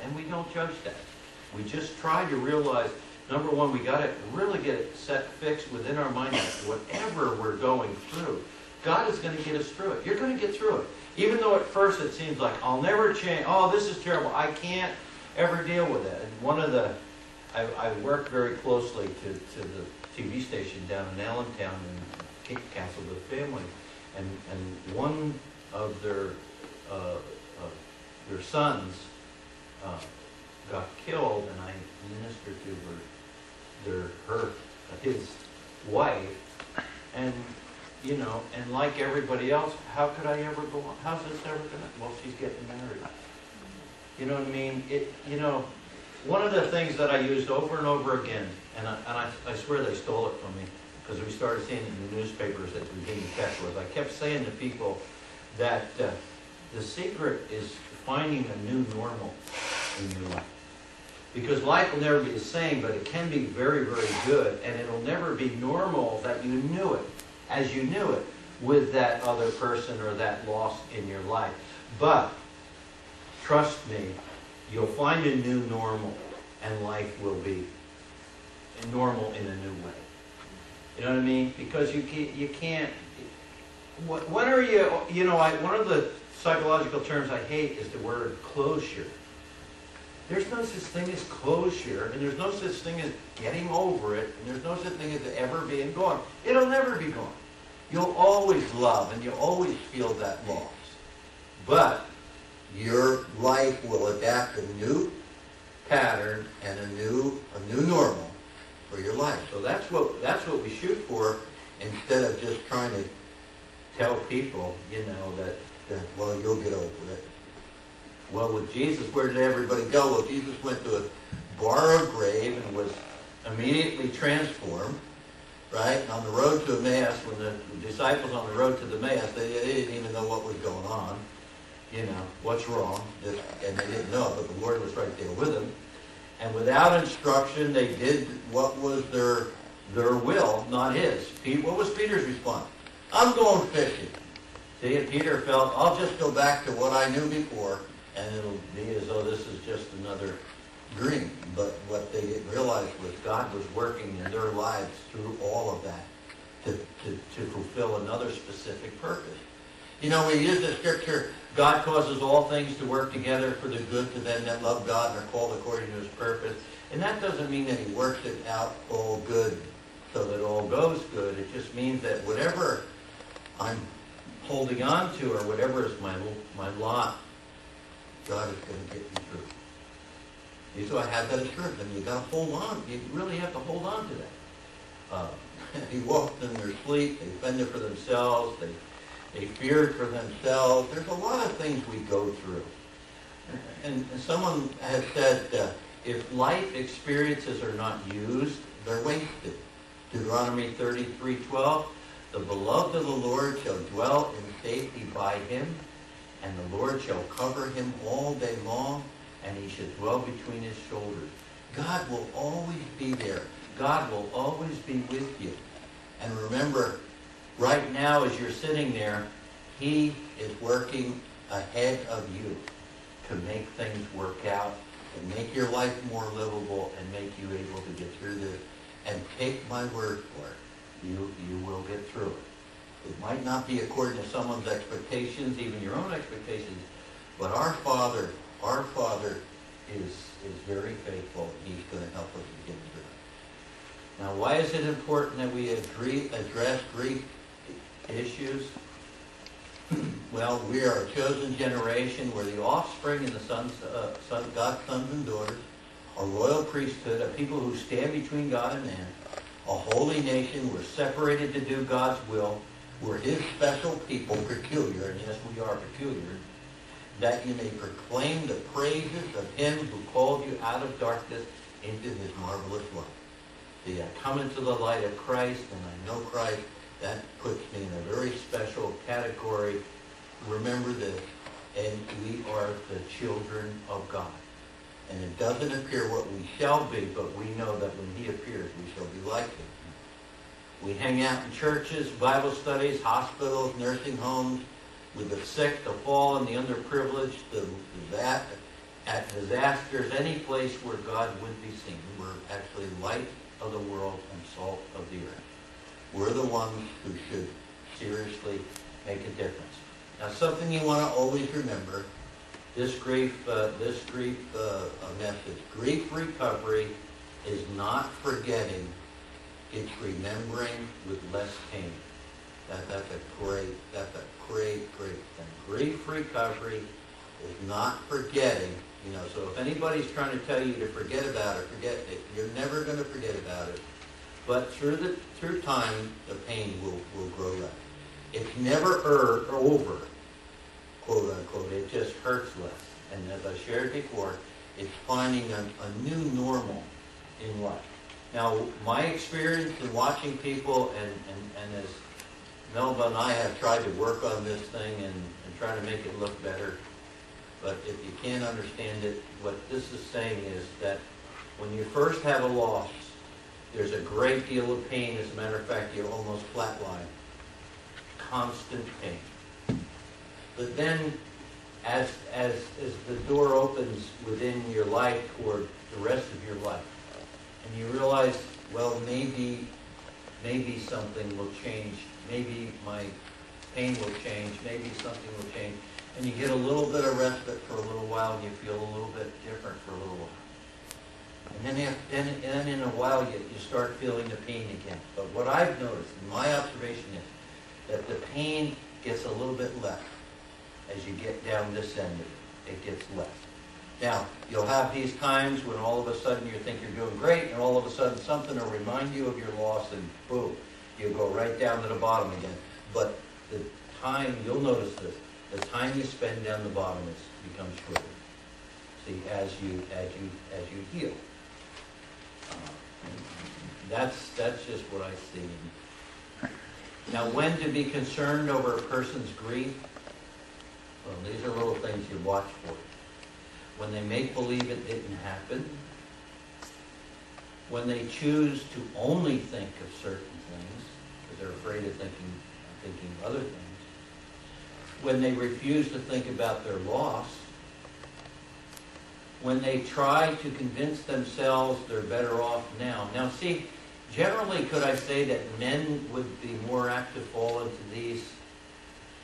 and we don't judge that. We just try to realize, number one, we got to really get it set fixed within our mind that whatever we're going through, God is going to get us through it. You're going to get through it. Even though at first it seems like, I'll never change. Oh, this is terrible. I can't ever deal with it. And I worked very closely to the TV station down in Allentown and Cape Council with family. And one of their sons got killed, and I ministered to his wife, and and like everybody else, how could I ever go on? How's this ever gonna? Well, she's getting married. You know what I mean? One of the things that I used over and over again, and I swear they stole it from me because we started seeing it in the newspapers at the beginning of Tech, was I kept saying to people that the secret is finding a new normal in your life. Because life will never be the same, but it can be very, very good, and it'll never be normal that you knew it, as you knew it, with that other person or that loss in your life. But, trust me, you'll find a new normal, and life will be normal in a new way. You know what I mean? Because you can't. When are you? One of the psychological terms I hate is the word closure. There's no such thing as closure, and there's no such thing as getting over it, and there's no such thing as it ever being gone. It'll never be gone. You'll always love, and you'll always feel that loss. But your life will adapt a new pattern and a new normal for your life. So that's what we shoot for, instead of just trying to tell people, that well, you'll get over it. Well, with Jesus, where did everybody go? Well, Jesus went to a borrowed grave and was immediately transformed, right? And on the road to Emmaus, when the disciples on the road to Emmaus, they didn't even know what was going on. What's wrong? And they didn't know, but the Lord was right there with them. And without instruction, they did what was their will, not his. What was Peter's response? I'm going fishing. See, and Peter felt, I'll just go back to what I knew before, and it'll be as though this is just another dream. But what they didn't realize was God was working in their lives through all of that to fulfill another specific purpose. We use the scripture, God causes all things to work together for the good to them that love God and are called according to his purpose. And that doesn't mean that he works it out all good so that all goes good. It just means that whatever I'm holding on to, or whatever is my lot, God is going to get me through. So I have that assurance, and you've got to hold on. You really have to hold on to that. He walked in their sleep. They fended for themselves. They feared for themselves. There's a lot of things we go through. And someone has said, if life experiences are not used, they're wasted. Deuteronomy 33:12, the beloved of the Lord shall dwell in safety by him, and the Lord shall cover him all day long, and he shall dwell between his shoulders. God will always be there. God will always be with you. And remember, right now as you're sitting there, he is working ahead of you to make things work out, to make your life more livable, and make you able to get through this. And take my word for it. You will get through it. It might not be according to someone's expectations, even your own expectations, but our Father is very faithful. He's going to help us to get through it. Now, why is it important that we address grief issues? Well, we are a chosen generation. We're the offspring and God's sons and daughters, a royal priesthood, a people who stand between God and man, a holy nation. We're separated to do God's will. We're his special people, peculiar, and yes, we are peculiar, that you may proclaim the praises of him who called you out of darkness into his marvelous light. See, I come into the light of Christ, and I know Christ. That puts me in a very special category. Remember this, and we are the children of God. And it doesn't appear what we shall be, but we know that when he appears, we shall be like him. We hang out in churches, Bible studies, hospitals, nursing homes, with the sick, the fallen, the underprivileged, at disasters, any place where God would be seen. We're actually light of the world and salt of the earth. We're the ones who should seriously make a difference. Now, something you want to always remember, this grief message, grief recovery is not forgetting, it's remembering with less pain. That's a great thing. Grief recovery is not forgetting. So if anybody's trying to tell you to forget about it, forget it. You're never going to forget about it. But through time, the pain will grow less. It's never over, quote unquote. It just hurts less. And as I shared before, it's finding a new normal in life. Now, my experience in watching people, and as Melba and I have tried to work on this thing and try to make it look better, but if you can't understand it, what this is saying is that when you first have a loss, there's a great deal of pain. As a matter of fact, you're almost flatline. Constant pain. But then, as the door opens within your life toward the rest of your life, and you realize, well, maybe something will change. Maybe my pain will change. Maybe something will change. And you get a little bit of respite for a little while, and you feel a little bit different for a little while. And then in a while, you start feeling the pain again. But what I've noticed, and my observation is, that the pain gets a little bit less as you get down this end of it. It gets less. Now, you'll have these times when all of a sudden you think you're doing great, and all of a sudden something will remind you of your loss, and boom, you go right down to the bottom again. But the time, you'll notice this, the time you spend down the bottom becomes shorter. See, as you heal. That's just what I see. Now, when to be concerned over a person's grief? Well, these are little things you watch for. When they make believe it didn't happen. When they choose to only think of certain things, because they're afraid of thinking other things. When they refuse to think about their loss. When they try to convince themselves they're better off now. Now see, generally could I say that men would be more apt to fall into these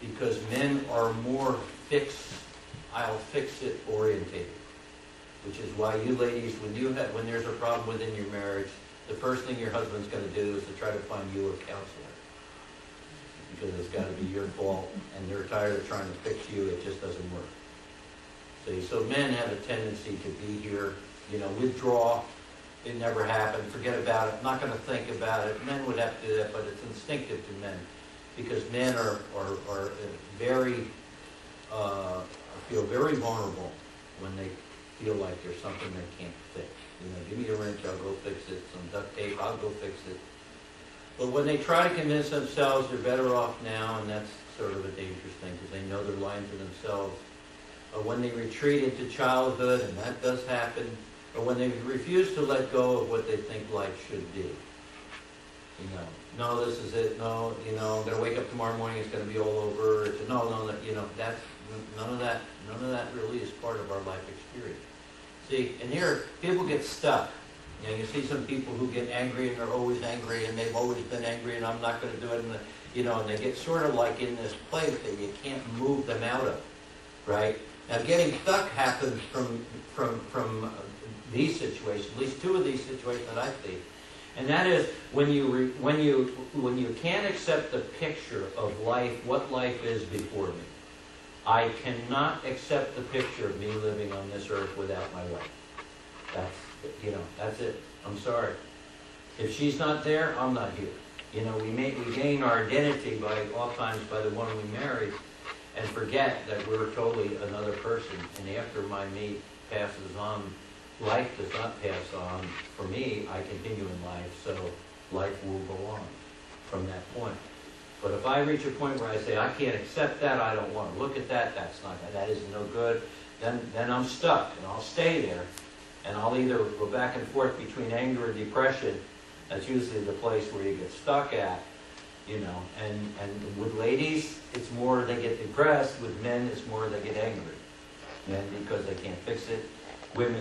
because men are more I'll fix it orientated. Which is why you ladies, when there's a problem within your marriage, the first thing your husband's going to do is to try to find you a counselor. Because it's got to be your fault, and they're tired of trying to fix you, it just doesn't work. See, so men have a tendency to be here, withdraw, it never happened, forget about it, I'm not going to think about it. Men would have to do that, but it's instinctive to men. Because men are very, feel very vulnerable when they feel like there's something they can't fix. Give me a wrench, I'll go fix it. Some duct tape, I'll go fix it. But when they try to convince themselves they're better off now, and that's sort of a dangerous thing because they know they're lying to themselves. Or when they retreat into childhood, and that does happen. Or when they refuse to let go of what they think life should be. No, this is it. No, I'm going to wake up tomorrow morning, it's going to be all over. That's none of that really is part of our life experience. See, and here people get stuck. You see some people who get angry and they're always angry and they've always been angry and I'm not going to do it. And they get sort of like in this place that you can't move them out of, right? Now, getting stuck happens from these situations, at least two of these situations that I see, and that is when you can't accept the picture of life, what life is before me. I cannot accept the picture of me living on this earth without my wife. That's it. I'm sorry. If she's not there, I'm not here. We gain our identity oftentimes by the one we married and forget that we're totally another person. And after my mate passes on, life does not pass on. For me, I continue in life, so life will go on from that point. But if I reach a point where I say, I can't accept that, I don't want to look at that, that is no good, then I'm stuck, and I'll stay there. And I'll either go back and forth between anger and depression. That's usually the place where you get stuck at, and with ladies, it's more they get depressed. With men, it's more they get angry. men because they can't fix it, women